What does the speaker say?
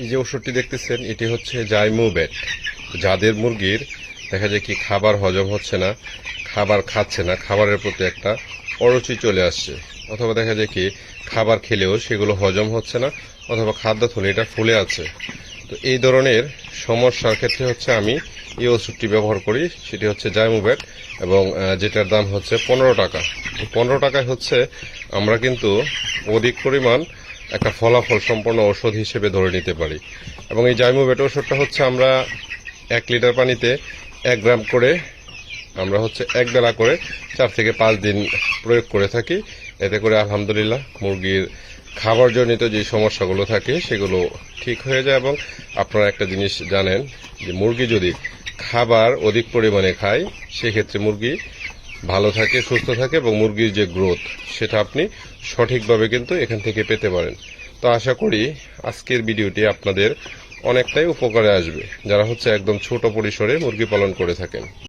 এই যে ওষুধটি দেখতেছেন এটি হচ্ছে জাইমোভেট। যাদের মুরগির দেখা যায় কি খাবার হজম হচ্ছে না, খাবার খাচ্ছে না, খাবারের প্রতি একটা অরুচি চলে আসছে, অথবা দেখা যায় কি খাবার খেলেও সেগুলো হজম হচ্ছে না, অথবা খাদ্যথলিটা ফুলে আছে। তো এই ধরনের সমস্যার ক্ষেত্রে হচ্ছে আমি এই ওষুধটি ব্যবহার করি, সেটি হচ্ছে জাইমোভেট, এবং যেটার দাম হচ্ছে 15 টাকা। 15 টাকায় হচ্ছে আমরা কিন্তু অধিক পরিমাণ একটা ফলাফল সম্পন্ন ওষুধ হিসেবে ধরে নিতে পারি। এবং এই জাইমোভেট ওষুধটা হচ্ছে আমরা 1 লিটার পানিতে 1 গ্রাম করে আমরা হচ্ছে এক বেলা করে 4 থেকে 5 দিন প্রয়োগ করে থাকি। এতে করে আলহামদুলিল্লাহ মুরগির খাবারজনিত যে সমস্যাগুলো থাকে সেগুলো ঠিক হয়ে যায়। এবং আপনারা একটা জিনিস জানেন যে মুরগি যদি খাবার অধিক পরিমাণে খায় সেক্ষেত্রে মুরগি ভালো থাকে, সুস্থ থাকে, এবং মুরগির যে গ্রোথ সেটা আপনি সঠিকভাবে কিন্তু এখান থেকে পেতে পারেন। তো আশা করি আজকের ভিডিওটি আপনাদের অনেকটাই উপকারে আসবে, যারা হচ্ছে একদম ছোট পরিসরে মুরগি পালন করে থাকেন।